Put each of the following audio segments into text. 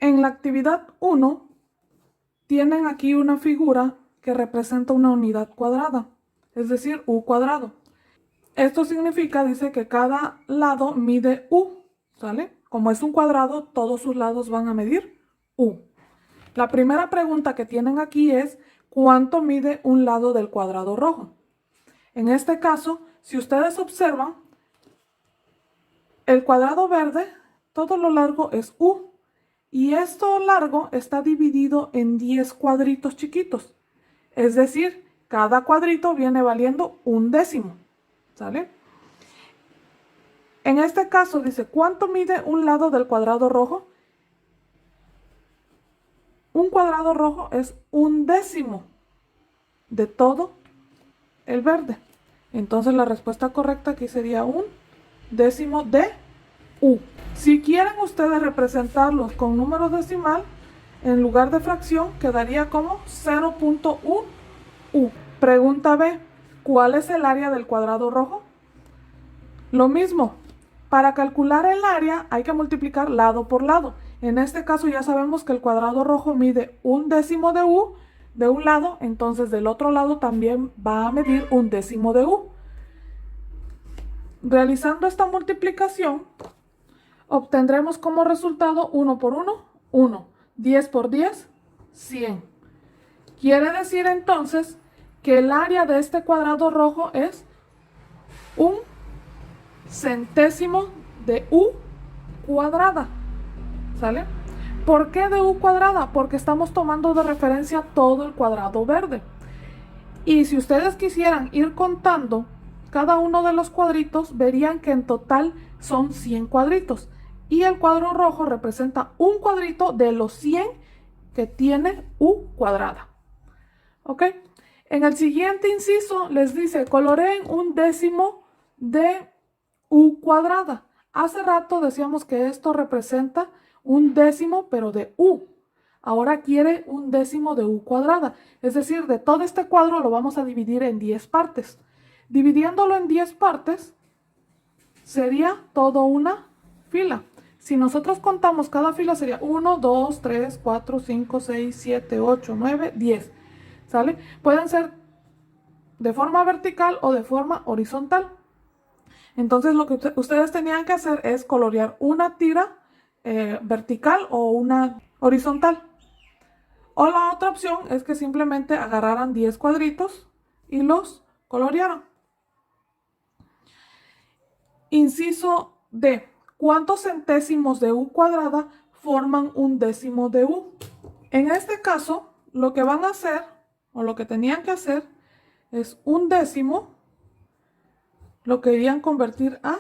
En la actividad 1 tienen aquí una figura que representa una unidad cuadrada, es decir, u cuadrado. Esto significa, dice que cada lado mide u, ¿sale? Como es un cuadrado, todos sus lados van a medir u. La primera pregunta que tienen aquí es, ¿cuánto mide un lado del cuadrado rojo? En este caso, si ustedes observan, el cuadrado verde, todo lo largo es u, y esto largo está dividido en 10 cuadritos chiquitos. Es decir, cada cuadrito viene valiendo un décimo, ¿sale? En este caso dice, ¿cuánto mide un lado del cuadrado rojo? Un cuadrado rojo es un décimo de todo el verde. Entonces la respuesta correcta aquí sería un décimo de u. Si quieren ustedes representarlos con números decimal, en lugar de fracción quedaría como 0.1 u. Pregunta B, ¿cuál es el área del cuadrado rojo? Lo mismo, para calcular el área hay que multiplicar lado por lado. En este caso ya sabemos que el cuadrado rojo mide un décimo de u de un lado, entonces del otro lado también va a medir un décimo de u. Realizando esta multiplicación, obtendremos como resultado 1 por 1, 1. 10 por 10, 100. Quiere decir entonces que el área de este cuadrado rojo es un centésimo de u cuadrada, ¿sale? ¿Por qué de u cuadrada? Porque estamos tomando de referencia todo el cuadrado verde. Y si ustedes quisieran ir contando cada uno de los cuadritos, verían que en total son 100 cuadritos. Y el cuadro rojo representa un cuadrito de los 100 que tiene u cuadrada. ¿Ok? En el siguiente inciso les dice, coloreen un décimo de u cuadrada. Hace rato decíamos que esto representa un décimo, pero de u. Ahora quiere un décimo de u cuadrada. Es decir, de todo este cuadro lo vamos a dividir en 10 partes. Dividiéndolo en 10 partes, sería toda una fila. Si nosotros contamos cada fila sería 1, 2, 3, 4, 5, 6, 7, 8, 9, 10. ¿Sale? Pueden ser de forma vertical o de forma horizontal. Entonces lo que ustedes tenían que hacer es colorear una tira vertical o una horizontal. O la otra opción es que simplemente agarraran 10 cuadritos y los colorearan. Inciso D. ¿Cuántos centésimos de u cuadrada forman un décimo de u? En este caso, lo que van a hacer, o lo que tenían que hacer, es un décimo, lo querían convertir a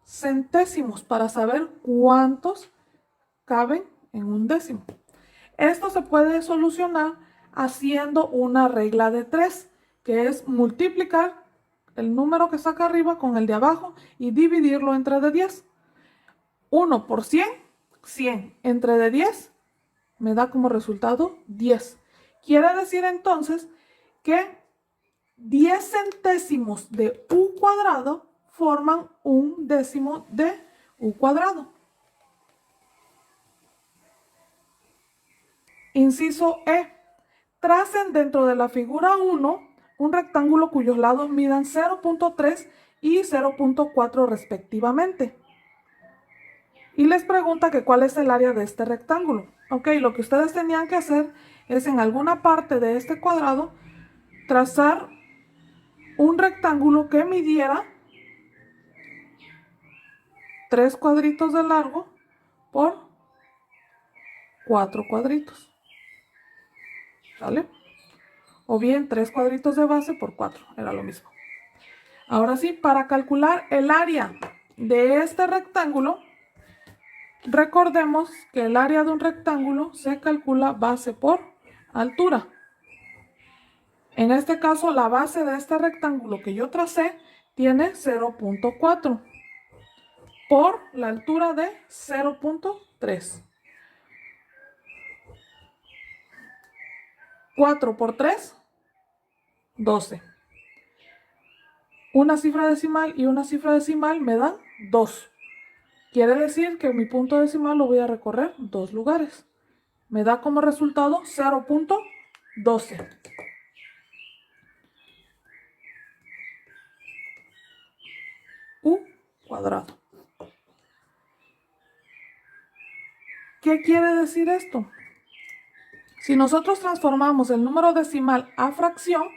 centésimos para saber cuántos caben en un décimo. Esto se puede solucionar haciendo una regla de 3, que es multiplicar el número que saca arriba con el de abajo y dividirlo entre de 10. 1 por 100, 100. Entre de 10 me da como resultado 10. Quiere decir entonces que 10 centésimos de u cuadrado forman un décimo de u cuadrado. Inciso E. Tracen dentro de la figura 1 un rectángulo cuyos lados midan 0.3 y 0.4 respectivamente. Y les pregunta que cuál es el área de este rectángulo. Ok, lo que ustedes tenían que hacer es en alguna parte de este cuadrado trazar un rectángulo que midiera 3 cuadritos de largo por 4 cuadritos. ¿Sale? O bien 3 cuadritos de base por 4, era lo mismo. Ahora sí, para calcular el área de este rectángulo, recordemos que el área de un rectángulo se calcula base por altura. En este caso, la base de este rectángulo que yo tracé tiene 0.4 por la altura de 0.3. 4 por 3, 12. Una cifra decimal y una cifra decimal me dan 2. Quiere decir que mi punto decimal lo voy a recorrer 2 lugares. me da como resultado 0.12. U cuadrado. ¿Qué quiere decir esto? Si nosotros transformamos el número decimal a fracción,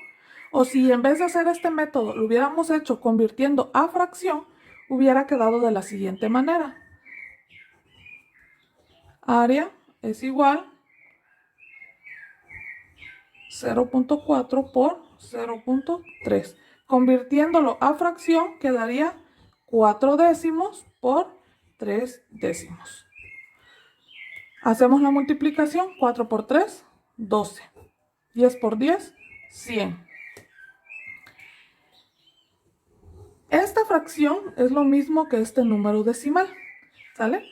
o si en vez de hacer este método lo hubiéramos hecho convirtiendo a fracción, hubiera quedado de la siguiente manera. Área es igual 0.4 por 0.3. Convirtiéndolo a fracción quedaría 4 décimos por 3 décimos. Hacemos la multiplicación. 4 por 3, 12. 10 por 10, 100. Esta fracción es lo mismo que este número decimal, ¿sale?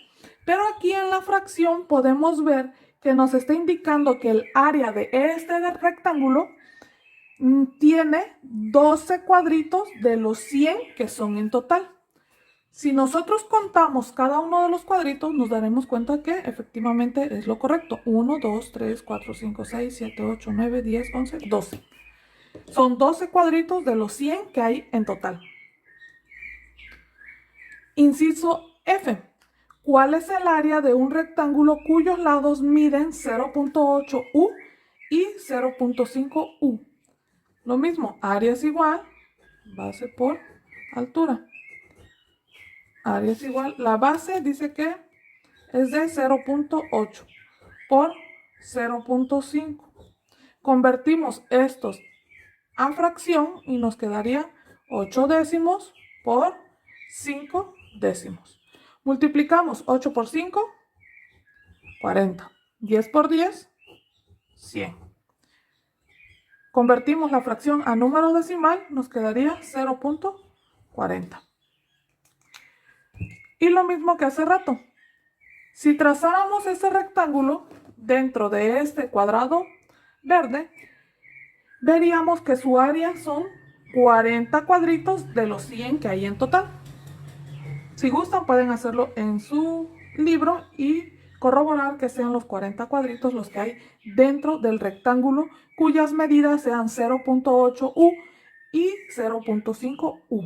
Pero aquí en la fracción podemos ver que nos está indicando que el área de este rectángulo tiene 12 cuadritos de los 100 que son en total. Si nosotros contamos cada uno de los cuadritos, nos daremos cuenta que efectivamente es lo correcto. 1, 2, 3, 4, 5, 6, 7, 8, 9, 10, 11, 12. Son 12 cuadritos de los 100 que hay en total. Inciso F. ¿Cuál es el área de un rectángulo cuyos lados miden 0.8 U y 0.5 U? Lo mismo, área es igual, base por altura. Área es igual, la base dice que es de 0.8 por 0.5. Convertimos estos a fracción y nos quedaría 8 décimos por 5 décimos. Multiplicamos 8 por 5, 40. 10 por 10, 100. Convertimos la fracción a número decimal, nos quedaría 0.40. Y lo mismo que hace rato. Si trazáramos ese rectángulo dentro de este cuadrado verde, veríamos que su área son 40 cuadritos de los 100 que hay en total. Si gustan, pueden hacerlo en su libro y corroborar que sean los 40 cuadritos los que hay dentro del rectángulo, cuyas medidas sean 0.8 U y 0.5 U.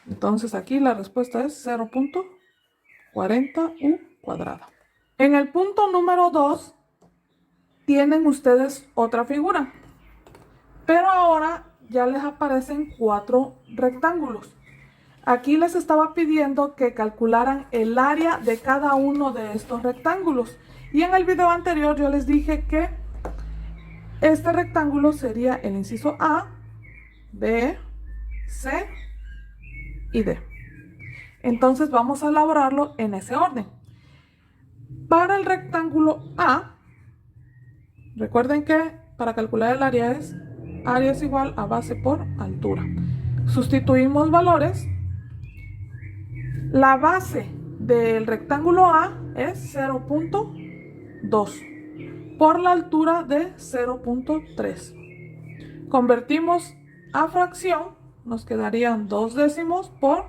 Entonces aquí la respuesta es 0.40 U cuadrada. En el punto número 2 tienen ustedes otra figura, pero ahora ya les aparecen 4 rectángulos. Aquí les estaba pidiendo que calcularan el área de cada uno de estos rectángulos. Y en el video anterior yo les dije que este rectángulo sería el inciso A, B, C y D. Entonces vamos a elaborarlo en ese orden. Para el rectángulo A, recuerden que para calcular el área es igual a base por altura. Sustituimos valores. La base del rectángulo A es 0.2 por la altura de 0.3. Convertimos a fracción, nos quedarían 2 décimos por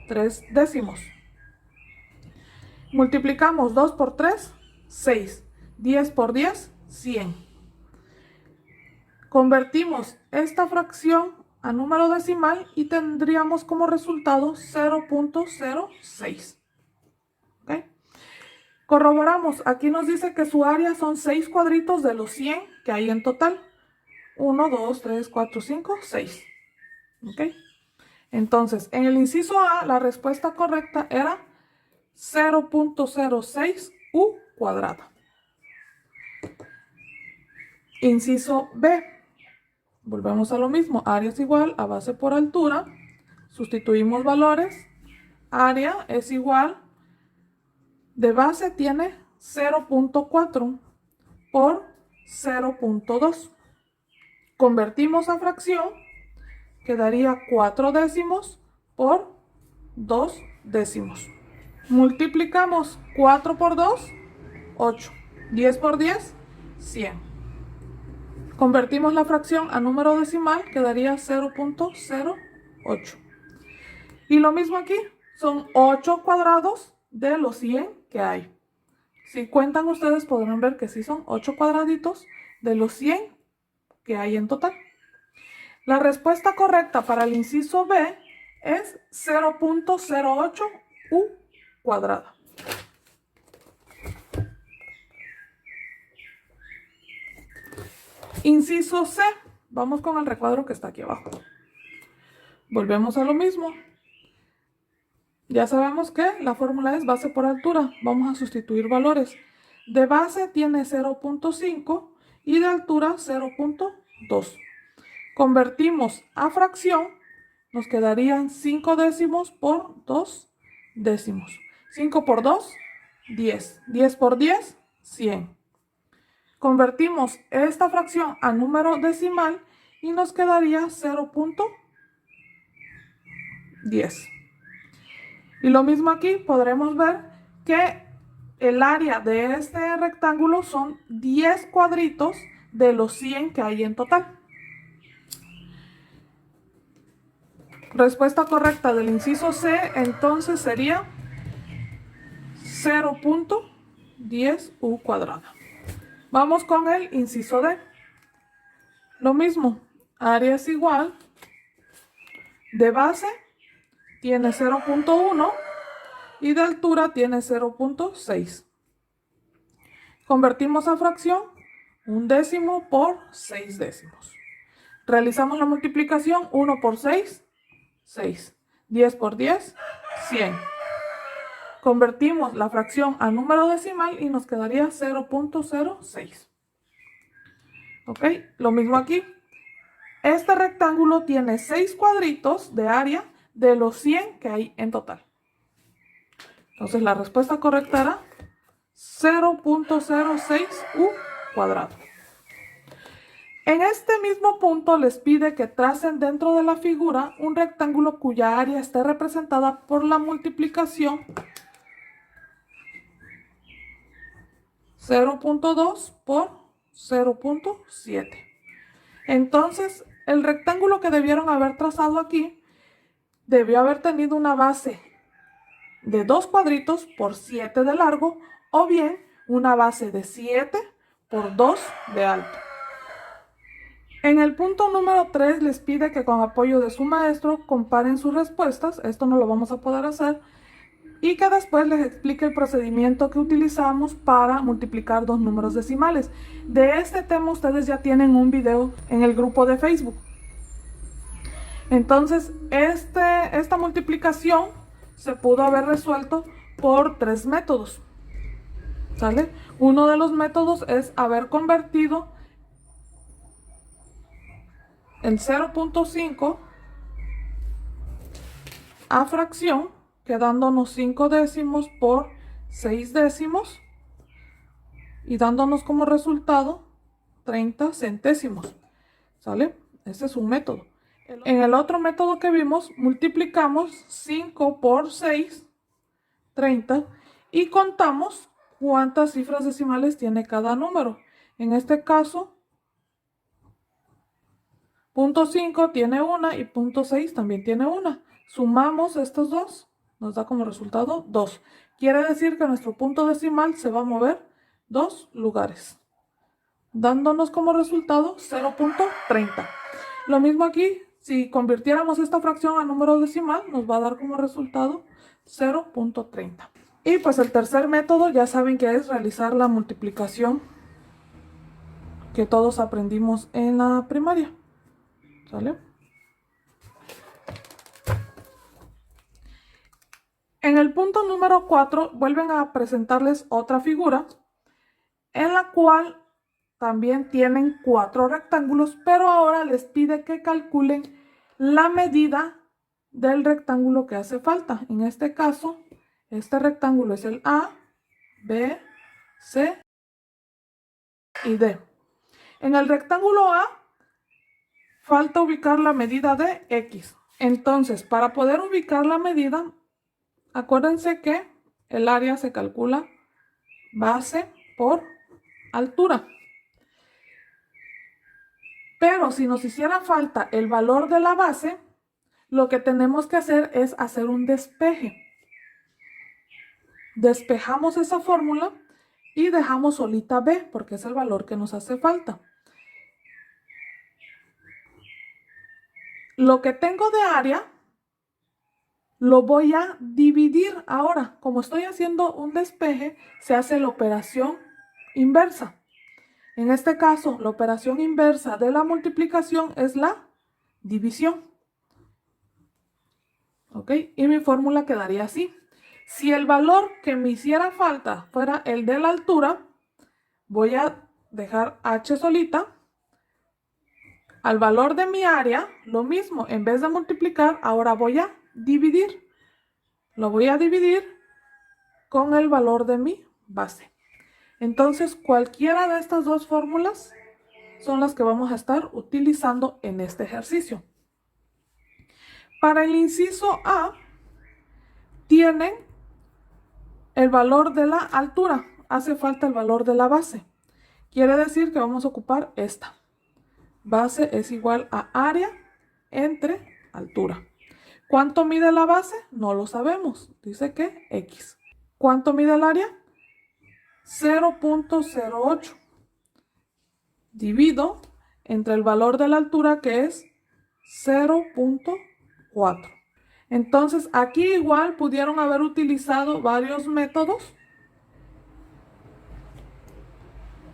3 décimos. Multiplicamos 2 por 3, 6. 10 por 10, 100. Convertimos esta fracción a número decimal y tendríamos como resultado 0.06. ¿Okay? Corroboramos, aquí nos dice que su área son 6 cuadritos de los 100 que hay en total. 1, 2, 3, 4, 5, 6. ¿Okay? Entonces, en el inciso A, la respuesta correcta era 0.06 U cuadrada. Inciso B. Volvemos a lo mismo, área es igual a base por altura, sustituimos valores, área es igual, de base tiene 0.4 por 0.2, convertimos a fracción, quedaría 4 décimos por 2 décimos. Multiplicamos 4 por 2, 8, 10 por 10, 100. Convertimos la fracción a número decimal, quedaría 0.08. Y lo mismo aquí, son 8 cuadrados de los 100 que hay. Si cuentan ustedes podrán ver que sí son 8 cuadraditos de los 100 que hay en total. La respuesta correcta para el inciso B es 0.08 u cuadrada. Inciso C. Vamos con el recuadro que está aquí abajo. Volvemos a lo mismo. Ya sabemos que la fórmula es base por altura. Vamos a sustituir valores. De base tiene 0.5 y de altura 0.2. Convertimos a fracción. Nos quedarían 5 décimos por 2 décimos. 5 por 2, 10. 10 por 10, 100. Convertimos esta fracción a número decimal y nos quedaría 0.10. Y lo mismo aquí, podremos ver que el área de este rectángulo son 10 cuadritos de los 100 que hay en total. Respuesta correcta del inciso C entonces sería 0.10 u cuadrada. Vamos con el inciso D. Lo mismo, área es igual. De base tiene 0.1 y de altura tiene 0.6. Convertimos a fracción 1 décimo por 6 décimos. Realizamos la multiplicación 1 por 6, 6. 10 por 10, 100. Convertimos la fracción a número decimal y nos quedaría 0.06. ¿Ok? Lo mismo aquí. Este rectángulo tiene 6 cuadritos de área de los 100 que hay en total. Entonces la respuesta correcta era 0.06 u cuadrado. En este mismo punto les pide que tracen dentro de la figura un rectángulo cuya área esté representada por la multiplicación 0.2 por 0.7. Entonces, el rectángulo que debieron haber trazado aquí debió haber tenido una base de 2 cuadritos por 7 de largo o bien una base de 7 por 2 de alto. En el punto número 3 les pide que con apoyo de su maestro comparen sus respuestas. Esto no lo vamos a poder hacer. Y que después les explique el procedimiento que utilizamos para multiplicar dos números decimales. De este tema ustedes ya tienen un video en el grupo de Facebook. Entonces, esta multiplicación se pudo haber resuelto por 3 métodos. ¿Sale? Uno de los métodos es haber convertido el 0.5 a fracción, quedándonos 5 décimos por 6 décimos y dándonos como resultado 30 centésimos. ¿Sale? Ese es un método. En el otro método que vimos, multiplicamos 5 por 6, 30, y contamos cuántas cifras decimales tiene cada número. En este caso, 0.5 tiene una y 0.6 también tiene una. Sumamos estos dos, nos da como resultado 2. Quiere decir que nuestro punto decimal se va a mover 2 lugares, dándonos como resultado 0.30. Lo mismo aquí, si convirtiéramos esta fracción a número decimal, nos va a dar como resultado 0.30. Y pues el tercer método ya saben que es realizar la multiplicación que todos aprendimos en la primaria. ¿Sale? En el punto número 4 vuelven a presentarles otra figura en la cual también tienen 4 rectángulos, pero ahora les pide que calculen la medida del rectángulo que hace falta. En este caso, este rectángulo es el A, B, C y D. En el rectángulo A falta ubicar la medida de X. Entonces, para poder ubicar la medida, acuérdense que el área se calcula base por altura. Pero si nos hiciera falta el valor de la base, lo que tenemos que hacer es hacer un despeje. Despejamos esa fórmula y dejamos solita b porque es el valor que nos hace falta. Lo que tengo de área lo voy a dividir ahora. Como estoy haciendo un despeje, se hace la operación inversa. En este caso, la operación inversa de la multiplicación es la división. ¿Ok? Y mi fórmula quedaría así. Si el valor que me hiciera falta fuera el de la altura, voy a dejar h solita. Al valor de mi área, lo mismo, en vez de multiplicar, ahora voy a dividir. Lo voy a dividir con el valor de mi base. Entonces, cualquiera de estas dos fórmulas son las que vamos a estar utilizando en este ejercicio. Para el inciso A, tienen el valor de la altura. Hace falta el valor de la base. Quiere decir que vamos a ocupar esta. Base es igual a área entre altura. ¿Cuánto mide la base? No lo sabemos. Dice que X. ¿Cuánto mide el área? 0.08. Divido entre el valor de la altura, que es 0.4. Entonces, aquí igual pudieron haber utilizado varios métodos,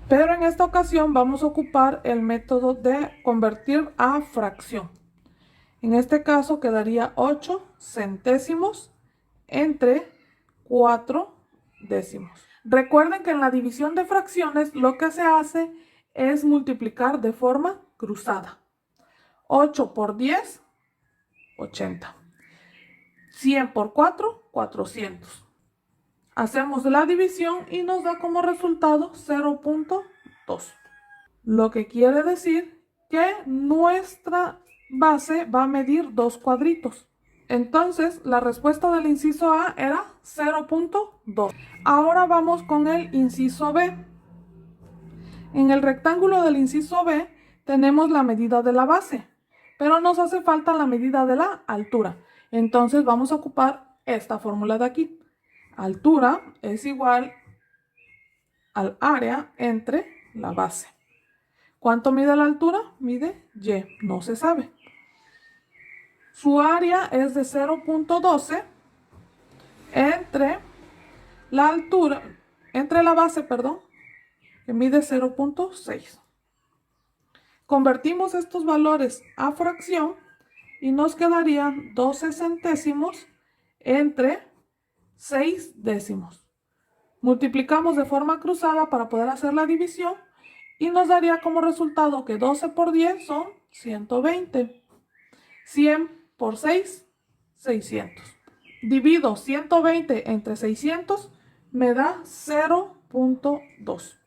pero en esta ocasión vamos a ocupar el método de convertir a fracción. En este caso quedaría 8 centésimos entre 4 décimos. Recuerden que en la división de fracciones lo que se hace es multiplicar de forma cruzada. 8 por 10, 80. 100 por 4, 400. Hacemos la división y nos da como resultado 0.2. Lo que quiere decir que nuestra base va a medir 2 cuadritos. Entonces, la respuesta del inciso A era 0.2. Ahora vamos con el inciso B. En el rectángulo del inciso B tenemos la medida de la base, pero nos hace falta la medida de la altura. Entonces vamos a ocupar esta fórmula de aquí. Altura es igual al área entre la base. ¿Cuánto mide la altura? Mide Y, no se sabe. Su área es de 0.12 entre la altura, entre la base, perdón, que mide 0.6. Convertimos estos valores a fracción y nos quedarían 12 centésimos entre 6 décimos. Multiplicamos de forma cruzada para poder hacer la división y nos daría como resultado que 12 por 10 son 120. 100 por 6, 600. Divido 120 entre 600, me da 0.2.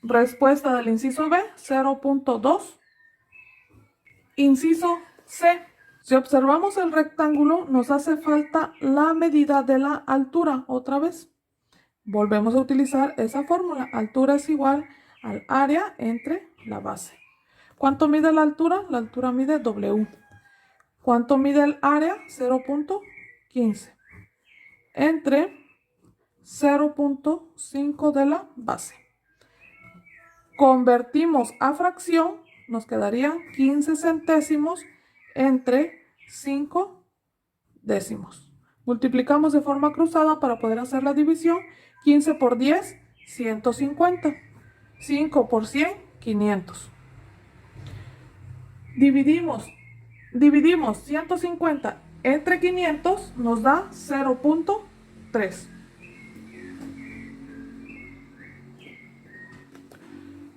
Respuesta del inciso B, 0.2. Inciso C. Si observamos el rectángulo, nos hace falta la medida de la altura otra vez. Volvemos a utilizar esa fórmula. Altura es igual al área entre la base. ¿Cuánto mide la altura? La altura mide W. ¿Cuánto mide el área? 0.15. Entre 0.5 de la base. Convertimos a fracción, nos quedarían 15 centésimos entre 5 décimos. Multiplicamos de forma cruzada para poder hacer la división. 15 por 10, 150. 5 por 100, 500. Dividimos 150 entre 500, nos da 0.3.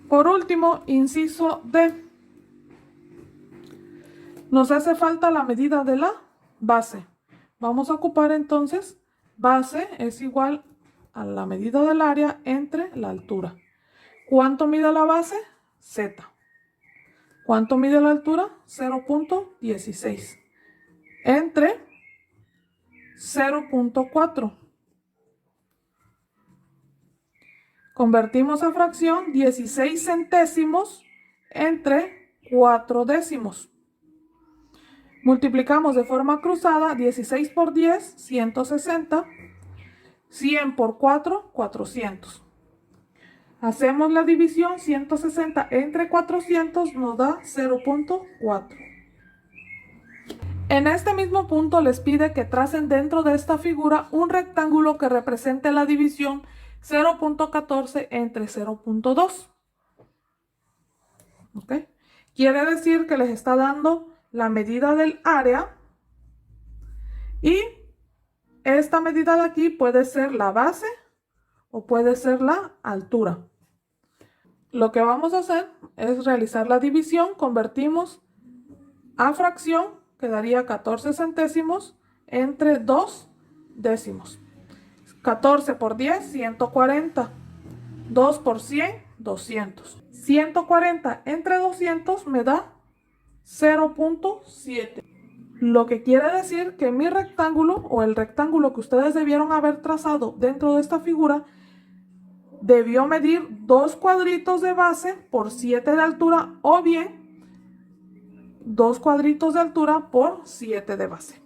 Por último, inciso D. Nos hace falta la medida de la base. Vamos a ocupar entonces, base es igual a la medida del área entre la altura. ¿Cuánto mide la base? Z. ¿Cuánto mide la altura? 0.16. Entre 0.4. Convertimos a fracción 16 centésimos entre 4 décimos. Multiplicamos de forma cruzada 16 por 10, 160. 100 por 4, 400. Hacemos la división, 160 entre 400 nos da 0.4. En este mismo punto les pide que tracen dentro de esta figura un rectángulo que represente la división 0.14 entre 0.2. ¿Ok? Quiere decir que les está dando la medida del área y esta medida de aquí puede ser la base o puede ser la altura. Lo que vamos a hacer es realizar la división, convertimos a fracción, quedaría 14 centésimos entre 2 décimos. 14 por 10, 140. 2 por 100, 200. 140 entre 200 me da 0.7. Lo que quiere decir que mi rectángulo o el rectángulo que ustedes debieron haber trazado dentro de esta figura debió medir 2 cuadritos de base por 7 de altura o bien 2 cuadritos de altura por 7 de base.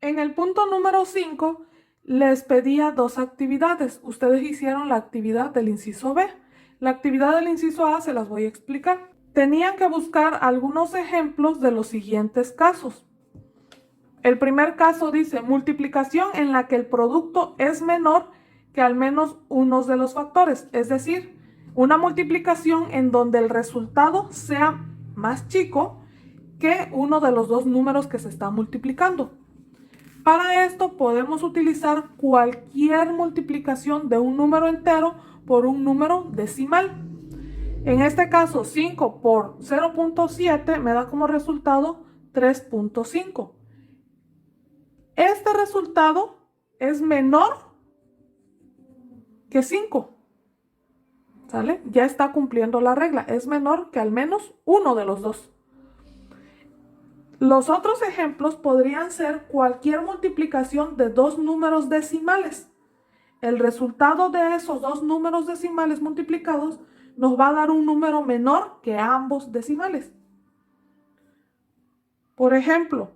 En el punto número 5 les pedía 2 actividades. Ustedes hicieron la actividad del inciso B. La actividad del inciso A se las voy a explicar. Tenían que buscar algunos ejemplos de los siguientes casos. El primer caso dice multiplicación en la que el producto es menor que al menos uno de los factores, es decir, una multiplicación en donde el resultado sea más chico que uno de los dos números que se está multiplicando. Para esto podemos utilizar cualquier multiplicación de un número entero por un número decimal. En este caso, 5 por 0.7 me da como resultado 3.5. Este resultado es menor que 5. ¿Sale? Ya está cumpliendo la regla. Es menor que al menos uno de los dos. Los otros ejemplos podrían ser cualquier multiplicación de dos números decimales. El resultado de esos dos números decimales multiplicados nos va a dar un número menor que ambos decimales. Por ejemplo,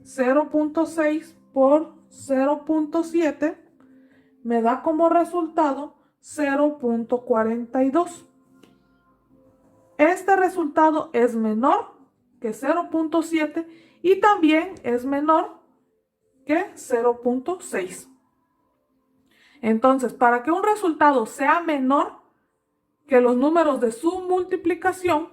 0.6 por 0.7 me da como resultado 0.42. Este resultado es menor que 0.7 y también es menor que 0.6. Entonces, para que un resultado sea menor que los números de su multiplicación,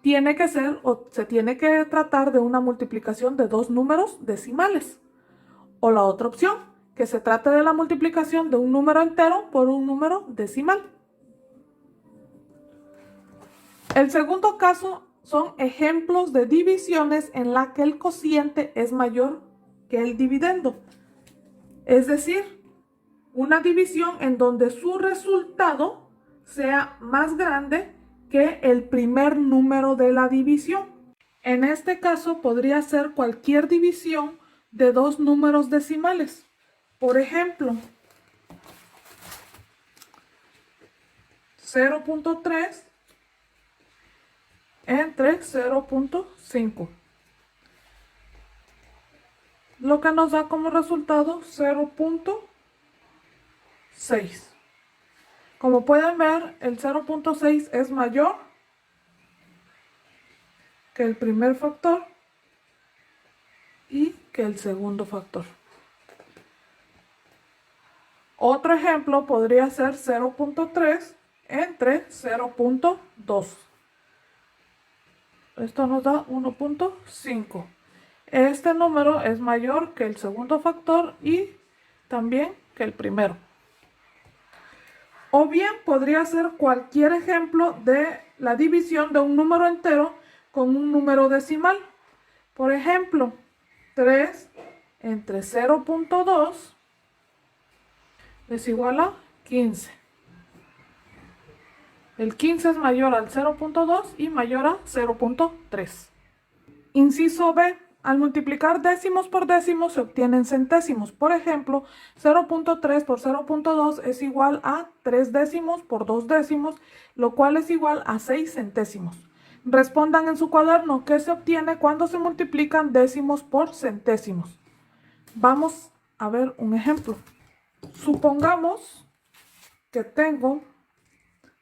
tiene que ser o se tiene que tratar de una multiplicación de dos números decimales. O la otra opción, que se trate de la multiplicación de un número entero por un número decimal. El segundo caso son ejemplos de divisiones en la que el cociente es mayor que el dividendo. Es decir, una división en donde su resultado sea más grande que el primer número de la división. En este caso podría ser cualquier división de dos números decimales. Por ejemplo, 0.3 entre 0.5. Lo que nos da como resultado 0.6. Como pueden ver, el 0.6 es mayor que el primer factor y que el segundo factor. Otro ejemplo podría ser 0.3 entre 0.2. Esto nos da 1.5. Este número es mayor que el segundo factor y también que el primero. O bien podría ser cualquier ejemplo de la división de un número entero con un número decimal. Por ejemplo, 3 entre 0.2 es igual a 15. El 15 es mayor al 0.2 y mayor a 0.3. Inciso B. Al multiplicar décimos por décimos se obtienen centésimos. Por ejemplo, 0.3 por 0.2 es igual a 3 décimos por 2 décimos, lo cual es igual a 6 centésimos. Respondan en su cuaderno qué se obtiene cuando se multiplican décimos por centésimos. Vamos a ver un ejemplo. Supongamos que tengo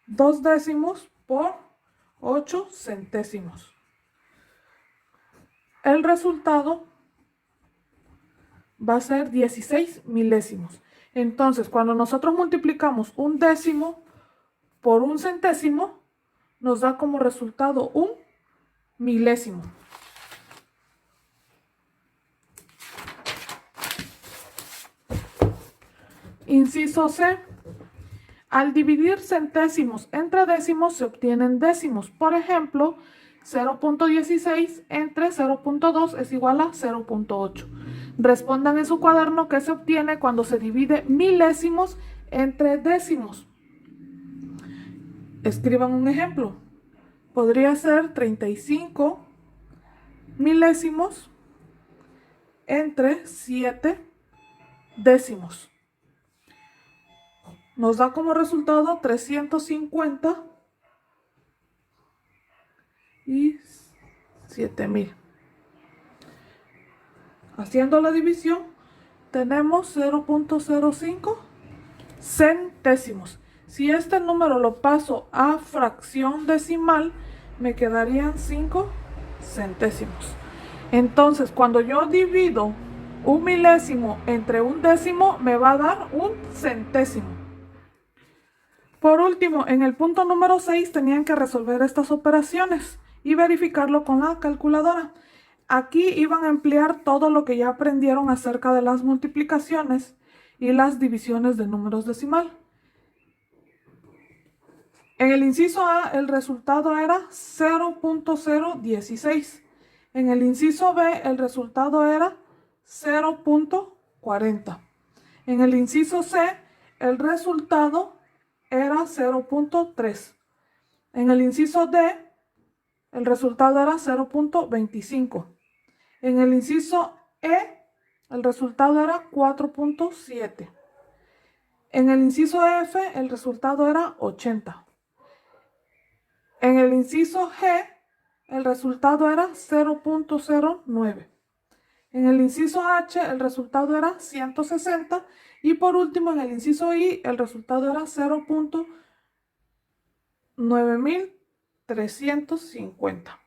2 décimos por 8 centésimos. El resultado va a ser 16 milésimos. Entonces, cuando nosotros multiplicamos un décimo por un centésimo, nos da como resultado un milésimo. Inciso C. Al dividir centésimos entre décimos se obtienen décimos. Por ejemplo, 0.16 entre 0.2 es igual a 0.8. Respondan en su cuaderno qué se obtiene cuando se divide milésimos entre décimos. Escriban un ejemplo. Podría ser 35 milésimos entre 7 décimos. Nos da como resultado 350 y 7000. Haciendo la división, tenemos 0.05 centésimos. Si este número lo paso a fracción decimal, me quedarían 5 centésimos. Entonces, cuando yo divido un milésimo entre un décimo, me va a dar un centésimo. Por último, en el punto número 6 tenían que resolver estas operaciones y verificarlo con la calculadora. Aquí iban a emplear todo lo que ya aprendieron acerca de las multiplicaciones y las divisiones de números decimal. En el inciso A, el resultado era 0.016. En el inciso B, el resultado era 0.40. En el inciso C, el resultado era 0.3. En el inciso D, el resultado era 0.25. En el inciso E, el resultado era 4.7. En el inciso F, el resultado era 80. En el inciso G, el resultado era 0.09. En el inciso H, el resultado era 160. Y por último, en el inciso I, el resultado era 0.9350.